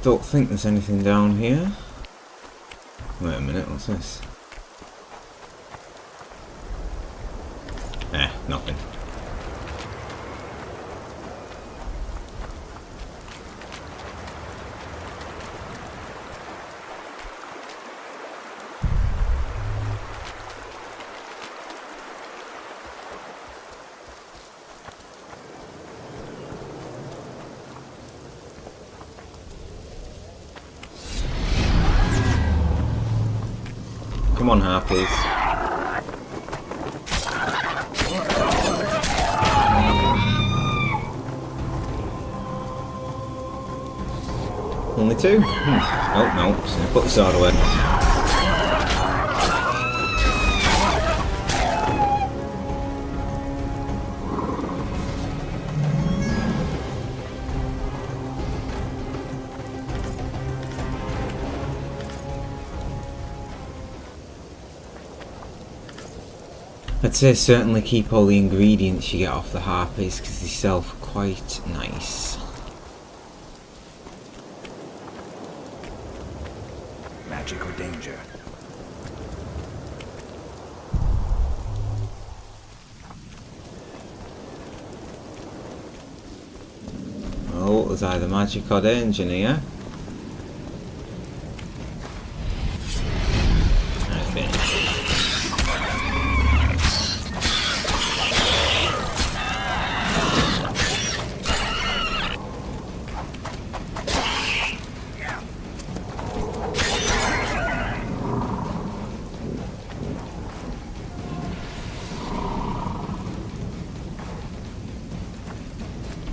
Don't think there's anything down here. Wait a minute, what's this? Nothing. Come on, harpies. Only two? Oh no, so put the sword away. I'd say certainly keep all the ingredients you get off the harpies because they sell for quite nice. Magic or danger? Oh, there's either magic or danger here. I think.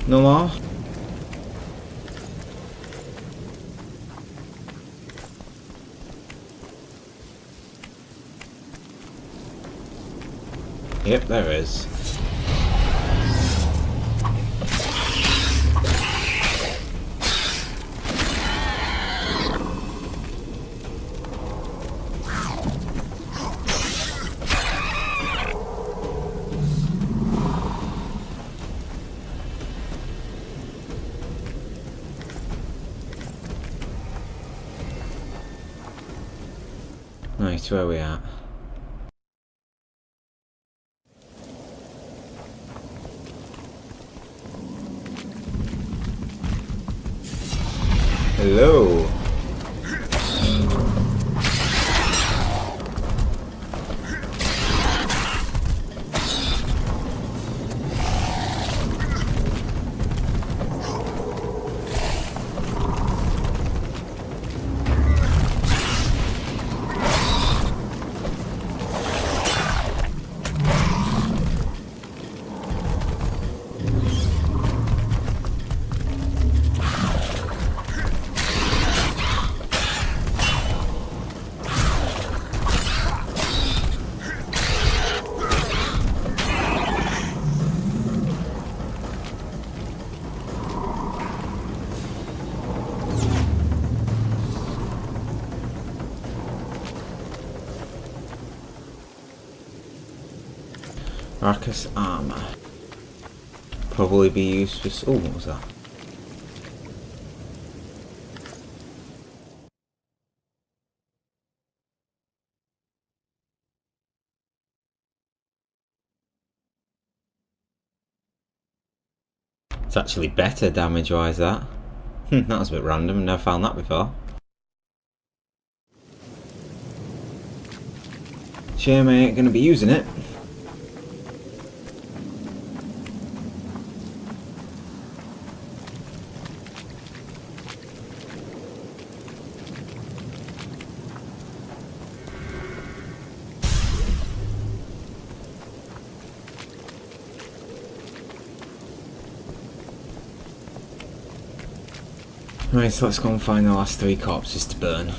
No more? Yep, there is. Right, where are we at? Hello. Arcus armor. Probably be used for. Oh, what was that? It's actually better damage wise, that. That was a bit random, never found that before. Shame I ain't gonna be using it. Right, so let's go and find the last 3 corpses to burn. I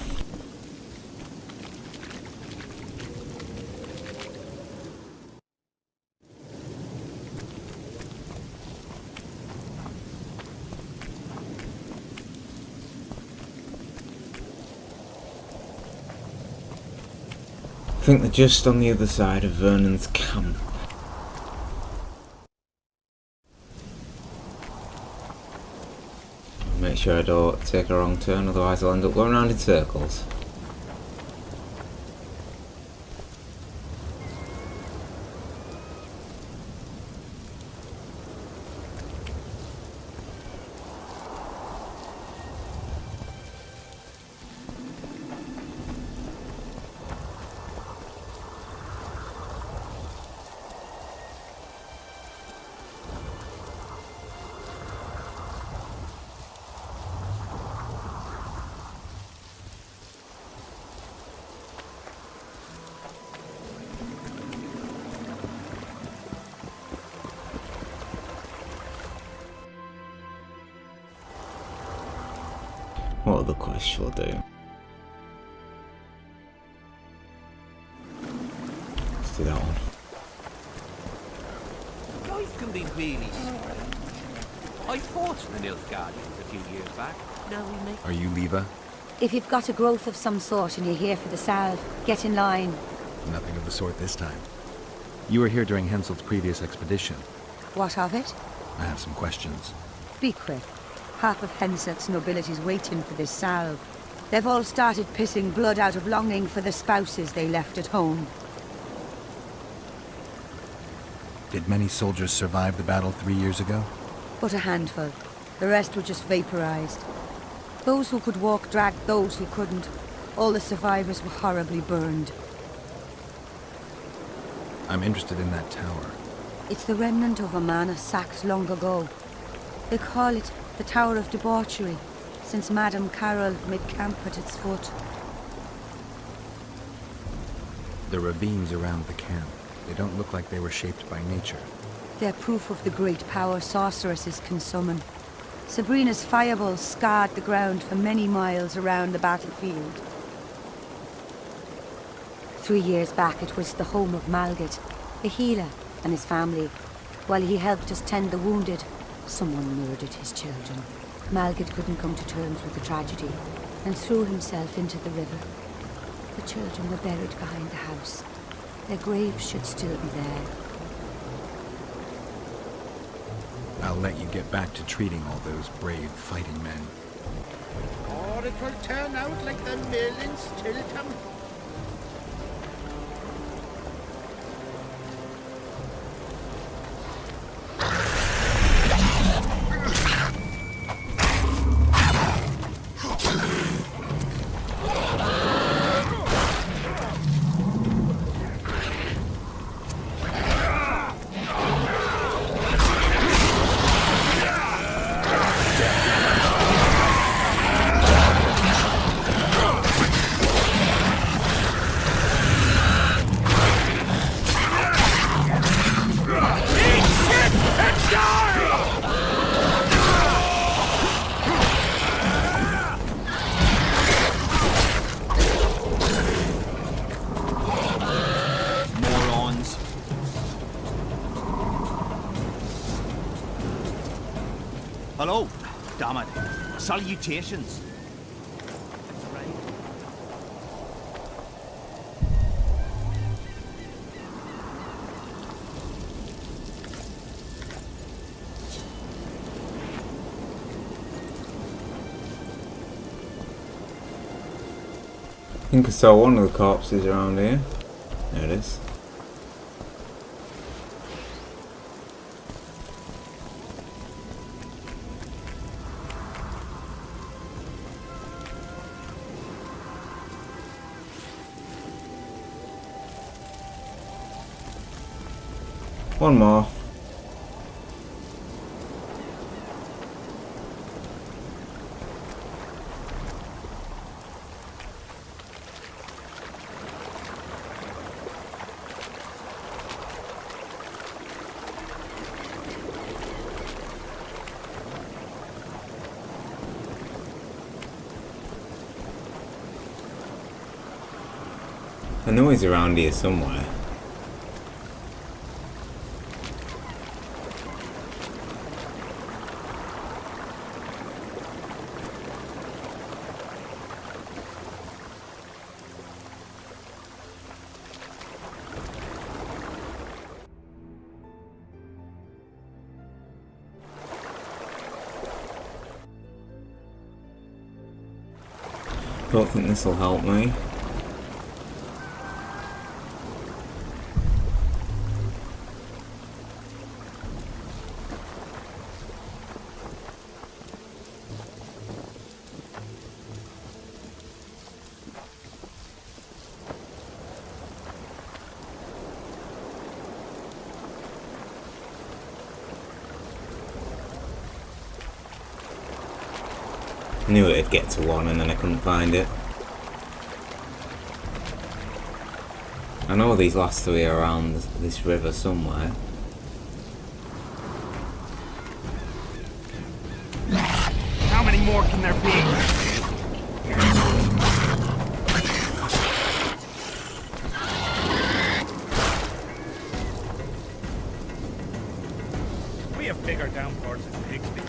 think they're just on the other side of Vernon's camp. Make sure I don't take a wrong turn, otherwise I'll end up going round in circles. What other quest shall I do? Let's do that one. Life can be really strange. I fought the Nilfgaardians a few years back. Now we make... Are you Leva? If you've got a growth of some sort and you're here for the salve, get in line. Nothing of the sort this time. You were here during Henselt's previous expedition. What of it? I have some questions. Be quick. Half of Henselt's nobility's waiting for this salve. They've all started pissing blood out of longing for the spouses they left at home. Did many soldiers survive the battle 3 years ago? But a handful. The rest were just vaporized. Those who could walk dragged those who couldn't. All the survivors were horribly burned. I'm interested in that tower. It's the remnant of a manor sacked long ago. They call it the Tower of Debauchery, since Madame Carol made camp at its foot. The ravines around the camp, they don't look like they were shaped by nature. They're proof of the great power sorceresses can summon. Sabrina's fireballs scarred the ground for many miles around the battlefield. 3 years back it was the home of Malgat, a healer, and his family. While he helped us tend the wounded, someone murdered his children. Malgat couldn't come to terms with the tragedy and threw himself into the river. The children were buried behind the house. Their graves should still be there. I'll let you get back to treating all those brave fighting men. Or it will turn out like the mill in Stilton. Hello, damn it. Salutations. I think I saw one of the corpses around here. There it is. One more. I know he's around here somewhere. Don't think this will help me. I knew it'd get to one and then I couldn't find it. I know these last three are around this river somewhere. How many more can there be? We have bigger downpours than Pigsby.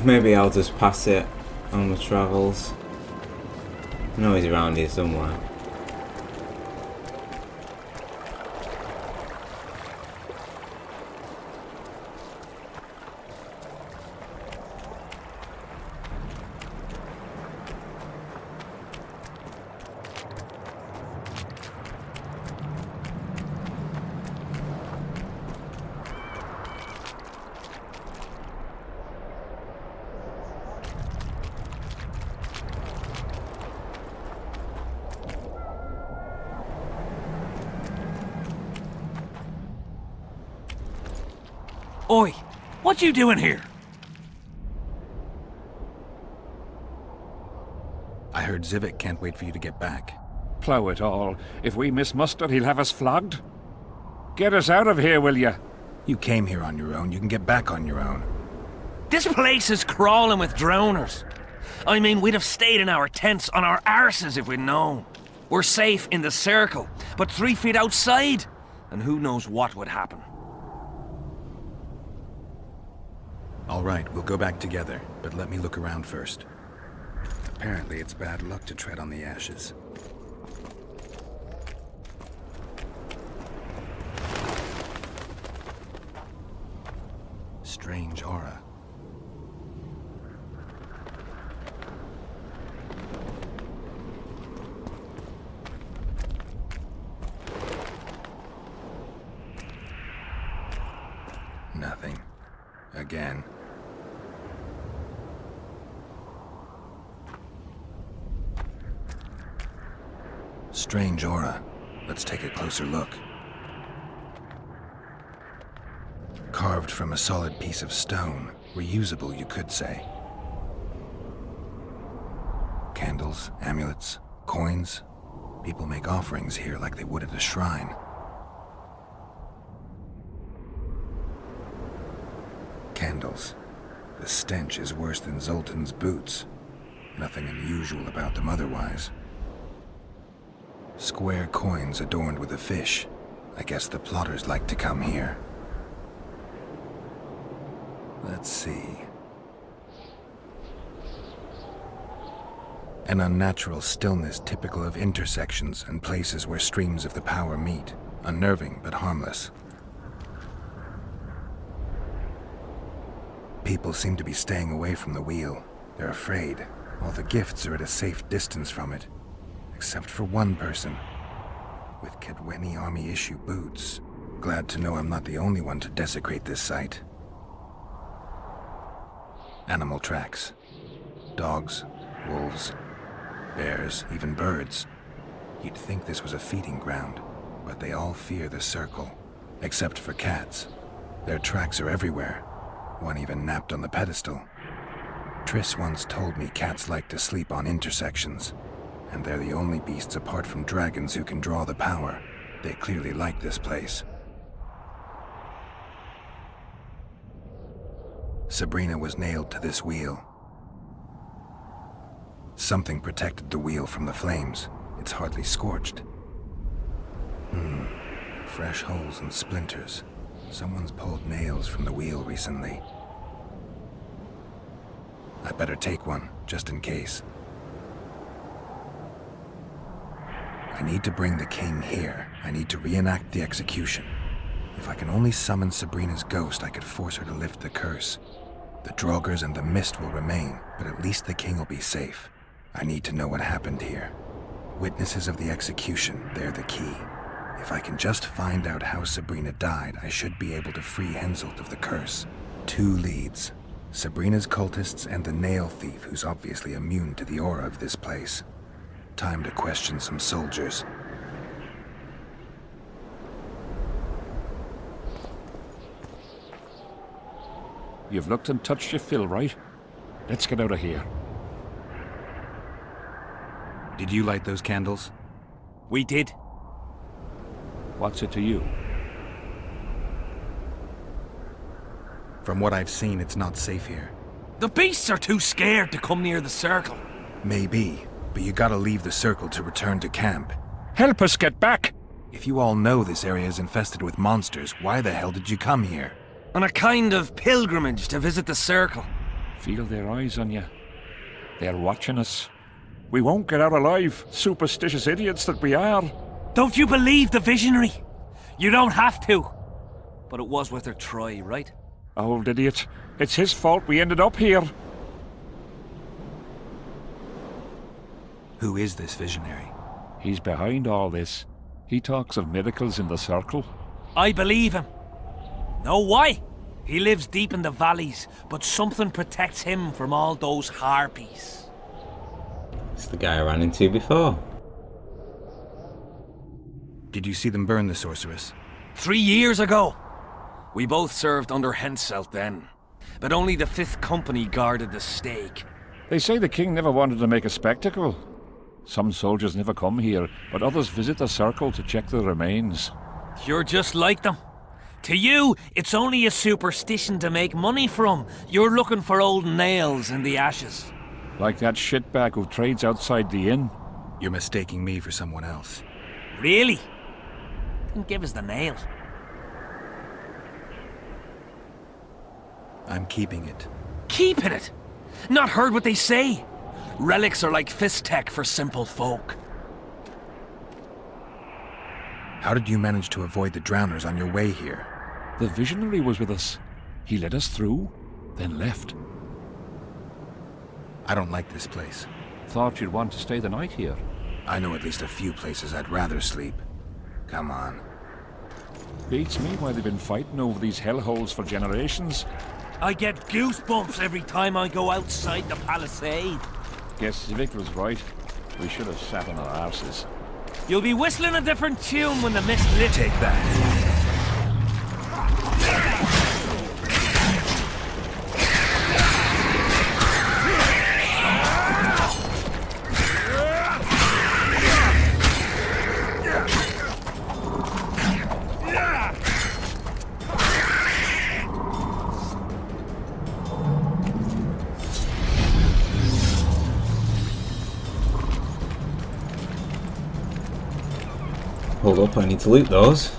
Maybe I'll just pass it on the travels. I know he's around here somewhere. Oi, what you doing here? I heard Zivik can't wait for you to get back. Plough it all. If we miss muster, he'll have us flogged. Get us out of here, will ya? You came here on your own. You can get back on your own. This place is crawling with drowners. I mean, we'd have stayed in our tents on our arses if we'd known. We're safe in the circle, but 3 feet outside, and who knows what would happen. All right, we'll go back together, but let me look around first. Apparently, it's bad luck to tread on the ashes. Strange aura. Nothing. Again. Strange aura. Let's take a closer look. Carved from a solid piece of stone. Reusable, you could say. Candles, amulets, coins. People make offerings here like they would at a shrine. Candles. The stench is worse than Zoltan's boots. Nothing unusual about them otherwise. Square coins adorned with a fish. I guess the plotters like to come here. Let's see. An unnatural stillness typical of intersections and places where streams of the power meet. Unnerving but harmless. People seem to be staying away from the wheel. They're afraid. All the gifts are at a safe distance from it. Except for one person. With Kedweni Army-issue boots. Glad to know I'm not the only one to desecrate this site. Animal tracks. Dogs, wolves, bears, even birds. You'd think this was a feeding ground, but they all fear the circle. Except for cats. Their tracks are everywhere. One even napped on the pedestal. Triss once told me cats like to sleep on intersections. And they're the only beasts apart from dragons who can draw the power. They clearly like this place. Sabrina was nailed to this wheel. Something protected the wheel from the flames. It's hardly scorched. Fresh holes and splinters. Someone's pulled nails from the wheel recently. I better take one, just in case. I need to bring the king here. I need to reenact the execution. If I can only summon Sabrina's ghost, I could force her to lift the curse. The Draugrs and the mist will remain, but at least the king will be safe. I need to know what happened here. Witnesses of the execution, they're the key. If I can just find out how Sabrina died, I should be able to free Henselt of the curse. 2 leads. Sabrina's cultists and the nail thief, who's obviously immune to the aura of this place. Time to question some soldiers. You've looked and touched your fill, right? Let's get out of here. Did you light those candles? We did. What's it to you? From what I've seen, it's not safe here. The beasts are too scared to come near the circle. Maybe, but you gotta leave the circle to return to camp. Help us get back! If you all know this area is infested with monsters, why the hell did you come here? On a kind of pilgrimage to visit the circle. Feel their eyes on you. They're watching us. We won't get out alive, superstitious idiots that we are. Don't you believe the visionary? You don't have to. But it was worth a try, right? Old idiot. It's his fault we ended up here. Who is this visionary? He's behind all this. He talks of miracles in the circle. I believe him. Know why? He lives deep in the valleys, but something protects him from all those harpies. It's the guy I ran into before. Did you see them burn the sorceress? 3 years ago. We both served under Henselt then, but only the 5th Company guarded the stake. They say the king never wanted to make a spectacle. Some soldiers never come here, but others visit the circle to check the remains. You're just like them. To you, it's only a superstition to make money from. You're looking for old nails in the ashes. Like that shitbag who trades outside the inn. You're mistaking me for someone else. Really? Then give us the nail. I'm keeping it. Keeping it? Not heard what they say. Relics are like fist tech for simple folk. How did you manage to avoid the drowners on your way here? The visionary was with us. He led us through, then left. I don't like this place. Thought you'd want to stay the night here. I know at least a few places I'd rather sleep. Come on. Beats me why they've been fighting over these hellholes for generations. I get goosebumps every time I go outside the palisade. Guess Civic was right. We should have sat on our arses. You'll be whistling a different tune when the mist lifts. Take that. Hold up, I need to loot those.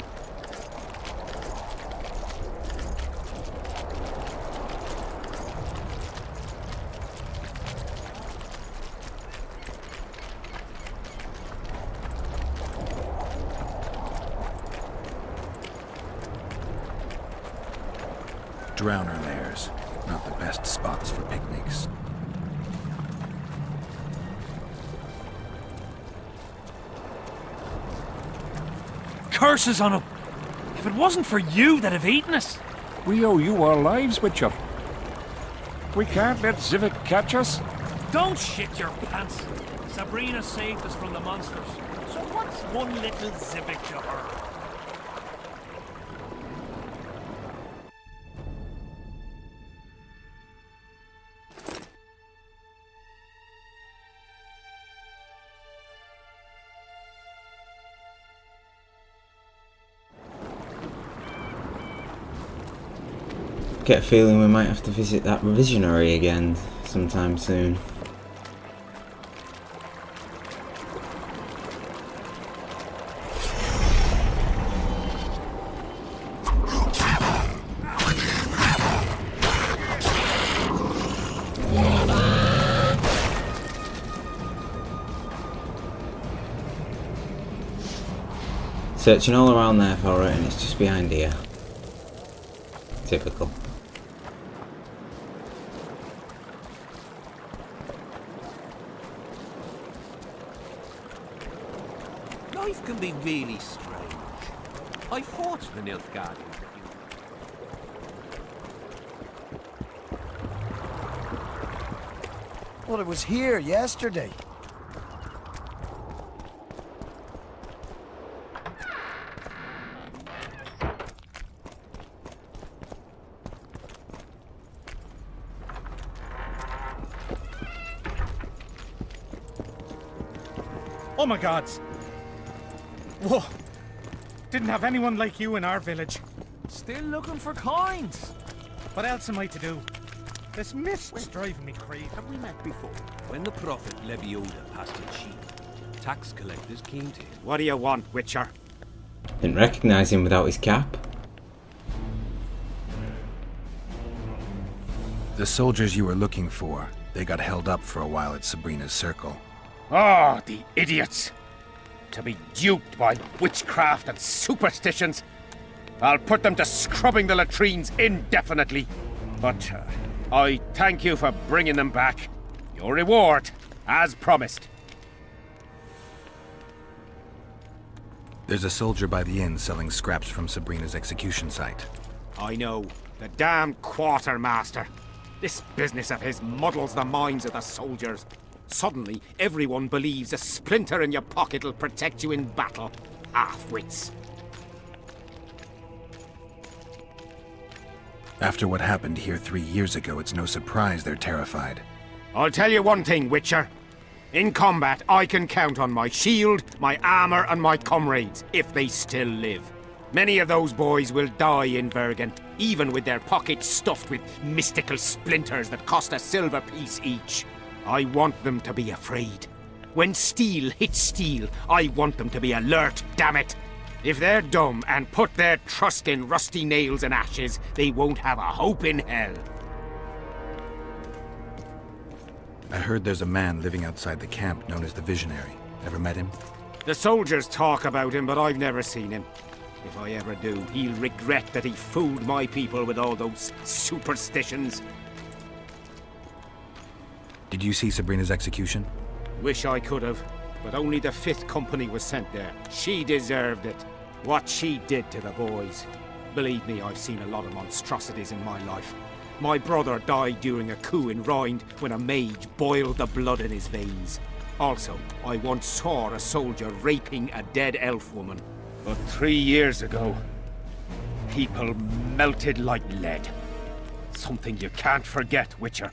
Drowner lairs. Not the best spots for picnics. Curses on him! If it wasn't for you that have eaten us! We owe you our lives, Witcher. We can't let Civic catch us. Don't shit your pants! Sabrina saved us from the monsters. So what's one little Civic to her? Get a feeling we might have to visit that visionary again sometime soon. Searching all around there for it and it's just behind here. Typical. Life can be really strange. I fought the Nilfgaardians a few Well, it was here yesterday. Oh my gods! Whoa! Didn't have anyone like you in our village. Still looking for coins. What else am I to do? This mist's driving me crazy. Have we met before? When the prophet Lebioda passed in sheep, tax collectors came to him. What do you want, Witcher? Didn't recognise him without his cap. The soldiers you were looking for, they got held up for a while at Sabrina's circle. Ah, the idiots! To be duped by witchcraft and superstitions. I'll put them to scrubbing the latrines indefinitely. But I thank you for bringing them back. Your reward, as promised. There's a soldier by the inn selling scraps from Sabrina's execution site. I know, the damn quartermaster. This business of his muddles the minds of the soldiers. Suddenly, everyone believes a splinter in your pocket will protect you in battle. Half-wits. After what happened here 3 years ago, it's no surprise they're terrified. I'll tell you one thing, Witcher. In combat, I can count on my shield, my armor, and my comrades, if they still live. Many of those boys will die in Bergen, even with their pockets stuffed with mystical splinters that cost a silver piece each. I want them to be afraid. When steel hits steel, I want them to be alert, damn it! If they're dumb and put their trust in rusty nails and ashes, they won't have a hope in hell. I heard there's a man living outside the camp known as the Visionary. Ever met him? The soldiers talk about him, but I've never seen him. If I ever do, he'll regret that he fooled my people with all those superstitions. Did you see Sabrina's execution? Wish I could have, but only the 5th Company was sent there. She deserved it. What she did to the boys. Believe me, I've seen a lot of monstrosities in my life. My brother died during a coup in Rind when a mage boiled the blood in his veins. Also, I once saw a soldier raping a dead elf woman. But 3 years ago, people melted like lead. Something you can't forget, Witcher.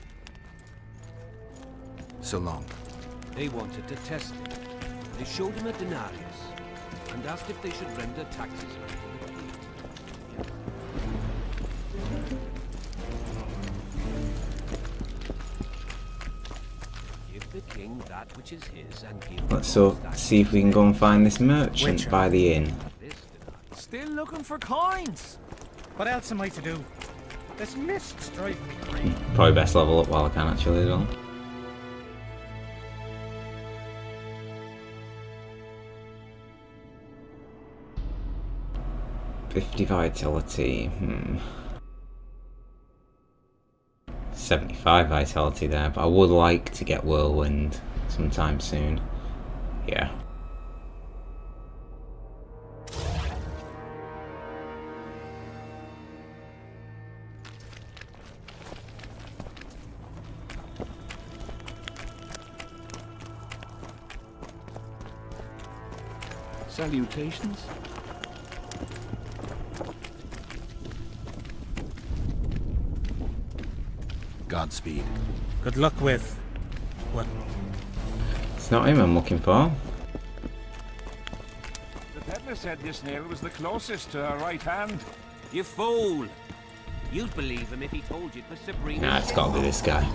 So long. They wanted to test him. They showed him a denarius and asked if they should render taxes. Give the king that which is his and give. Let's see if we can go and find this merchant by the inn. Still looking for coins. What else am I to do? This mist's driving me crazy. Probably best level up while I can actually as well. $50 vitality. 75 vitality there, but I would like to get Whirlwind sometime soon. Yeah. Salutations. Godspeed. Good luck with... what? It's not him I'm looking for. The peddler said this nail was the closest to her right hand. You fool! You'd believe him if he told you it was Sabrina. Nah, it's gotta be this guy.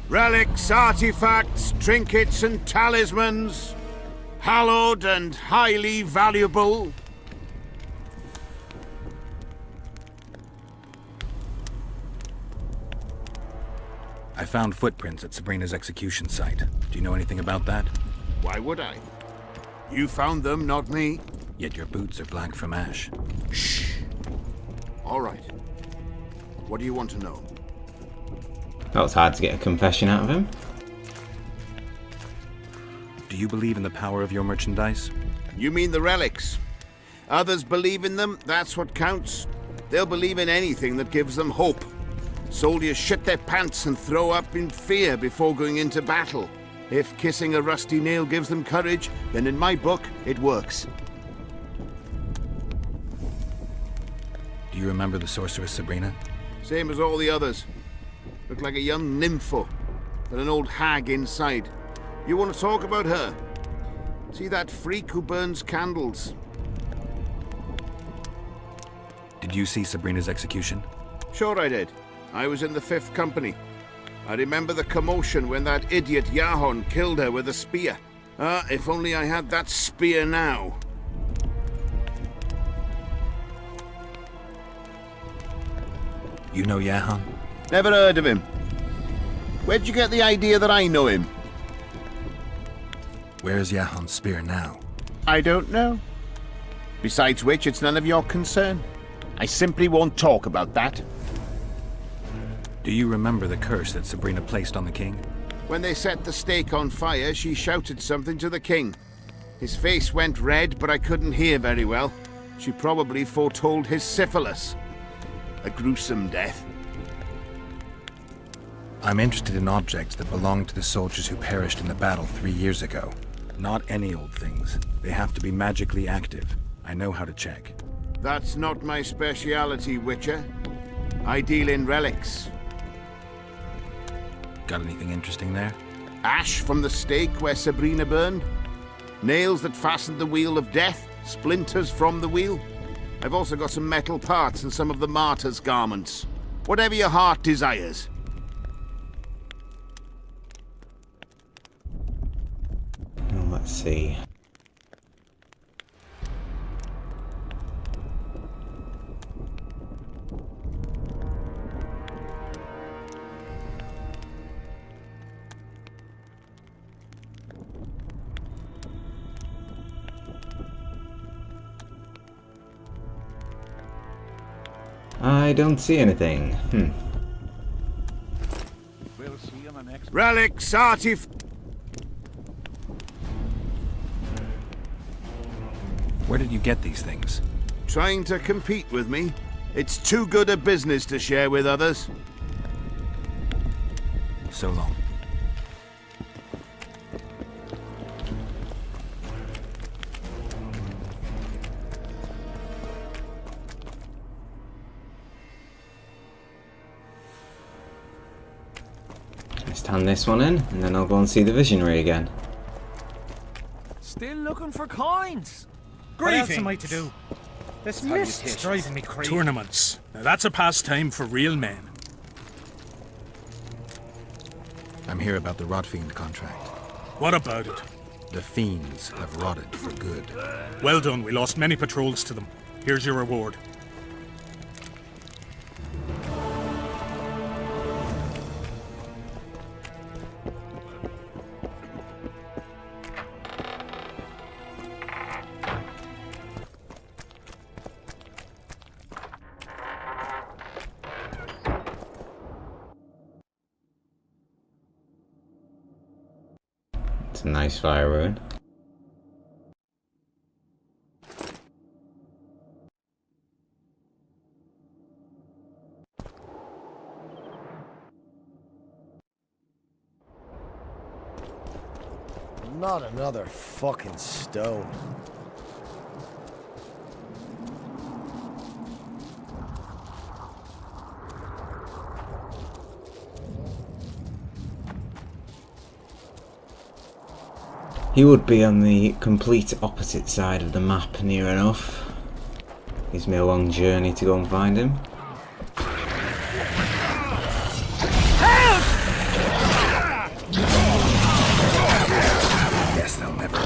Relics, artifacts, trinkets and talismans. Hallowed and highly valuable. I found footprints at Sabrina's execution site. Do you know anything about that? Why would I? You found them, not me. Yet your boots are black from ash. Shh. All right. What do you want to know? That was hard to get a confession out of him. Do you believe in the power of your merchandise? You mean the relics? Others believe in them, that's what counts. They'll believe in anything that gives them hope. Soldiers shit their pants and throw up in fear before going into battle. If kissing a rusty nail gives them courage, then in my book, it works. Do you remember the sorceress Sabrina? Same as all the others. Looked like a young nympho, but an old hag inside. You want to talk about her? See that freak who burns candles? Did you see Sabrina's execution? Sure I did. I was in the 5th Company. I remember the commotion when that idiot Yahon killed her with a spear. If only I had that spear now. You know Yahon? Never heard of him. Where'd you get the idea that I know him? Where is Yahon's spear now? I don't know. Besides which, it's none of your concern. I simply won't talk about that. Do you remember the curse that Sabrina placed on the king? When they set the stake on fire, she shouted something to the king. His face went red, but I couldn't hear very well. She probably foretold his syphilis. A gruesome death. I'm interested in objects that belonged to the soldiers who perished in the battle 3 years ago. Not any old things. They have to be magically active. I know how to check. That's not my speciality, Witcher. I deal in relics. Got anything interesting there? Ash from the stake where Sabrina burned. Nails that fastened the wheel of death. Splinters from the wheel. I've also got some metal parts and some of the martyr's garments. Whatever your heart desires. Let's see. I don't see anything. We'll see in the next. Relics, artifacts. Where did you get these things? Trying to compete with me? It's too good a business to share with others. So long. Just hand this one in, and then I'll go and see the visionary again. Still looking for coins. What else am I to do? This mist's driving me crazy. Tournaments. Now that's a pastime for real men. I'm here about the Rotfiend contract. What about it? The fiends have rotted for good. Well done, we lost many patrols to them. Here's your reward. It's a nice fire ruin. Not another fucking stone. He would be on the complete opposite side of the map, near enough. Gives me a long journey to go and find him. Guess they'll never.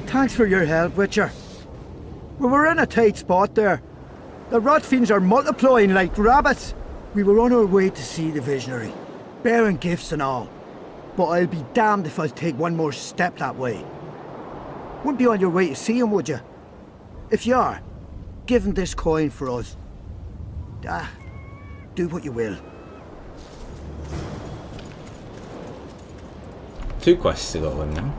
Thanks for your help, Witcher. We were in a tight spot there. The Rotfiends are multiplying like rabbits. We were on our way to see the visionary, bearing gifts and all. But I'll be damned if I'll take one more step that way. Wouldn't be on your way to see him, would you? If you are, give him this coin for us. Do what you will. 2 quests to go with now.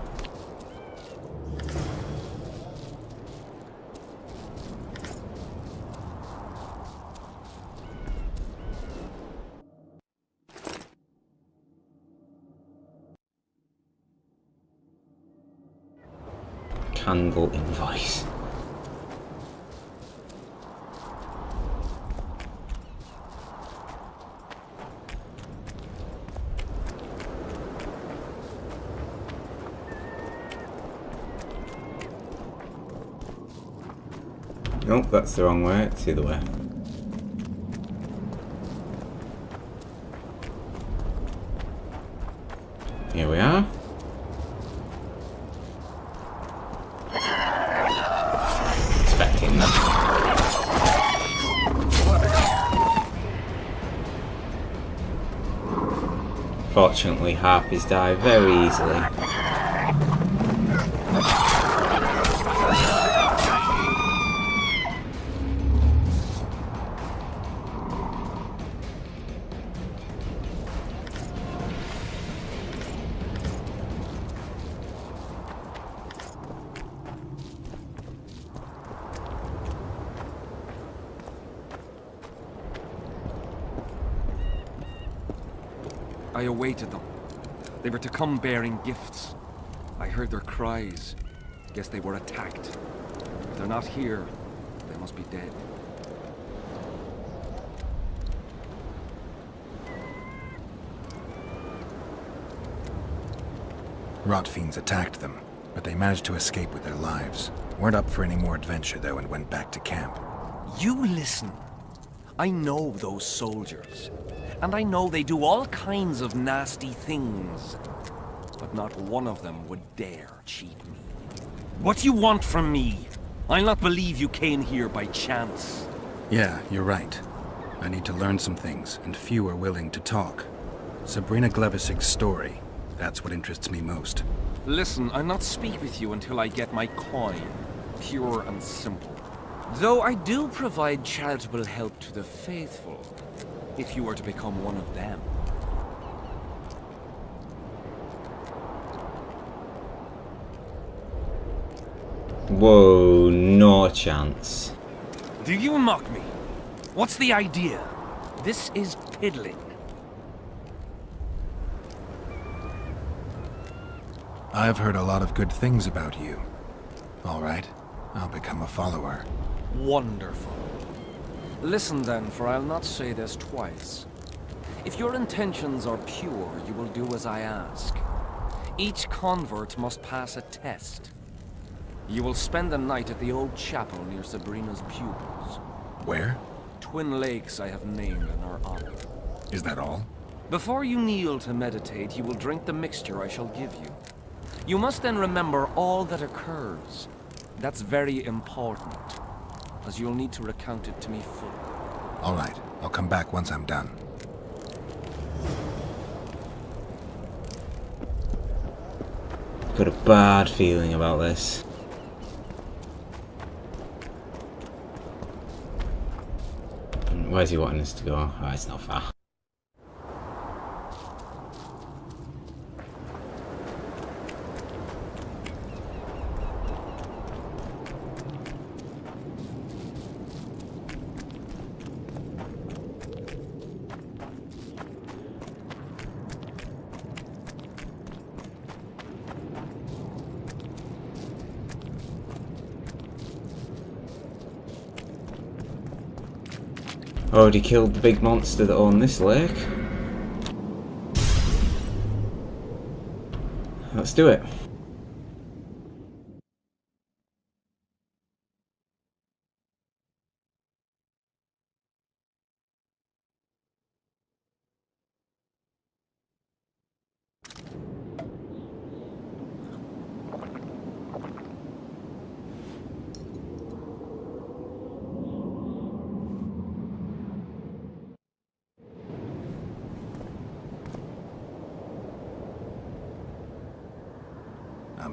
Candle invoice. Nope, that's the wrong way. It's the other way. Here we are. Expecting that. Fortunately, harpies die very easily. I awaited them. They were to come bearing gifts. I heard their cries. Guess they were attacked. If they're not here, they must be dead. Rot fiends attacked them, but they managed to escape with their lives. Weren't up for any more adventure though and went back to camp. You listen. I know those soldiers. And I know they do all kinds of nasty things. But not one of them would dare cheat me. What do you want from me? I'll not believe you came here by chance. Yeah, you're right. I need to learn some things, and few are willing to talk. Sabrina Glevisig's story, that's what interests me most. Listen, I'll not speak with you until I get my coin. Pure and simple. Though I do provide charitable help to the faithful, if you were to become one of them. Whoa, no chance. Do you mock me? What's the idea? This is piddling. I've heard a lot of good things about you. All right, I'll become a follower. Wonderful. Listen then, for I'll not say this twice. If your intentions are pure, you will do as I ask. Each convert must pass a test. You will spend the night at the old chapel near Sabrina's pupils. Where? Twin lakes I have named in her honor. Is that all? Before you kneel to meditate, you will drink the mixture I shall give you. You must then remember all that occurs. That's very important, as you'll need to recount it to me fully. All right, I'll come back once I'm done. Got a bad feeling about this. Where's he wanting us to go? Oh, it's not far. Already killed the big monster that owned this lake. Let's do it.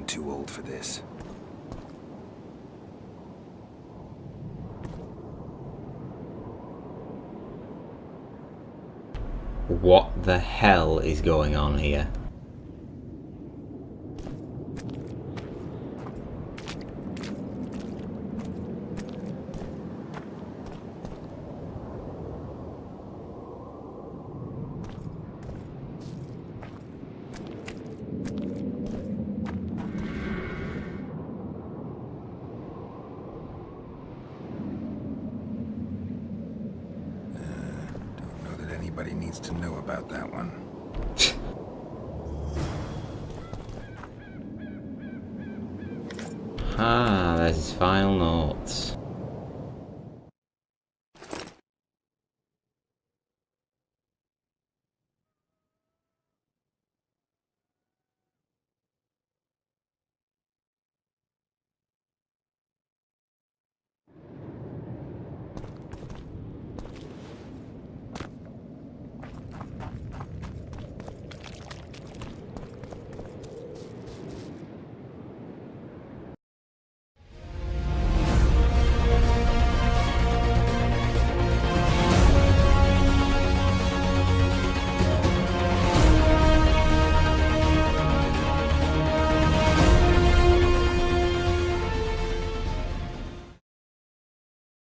I'm too old for this. What the hell is going on here? Anybody needs to know about that one. Ah, there's his final notes.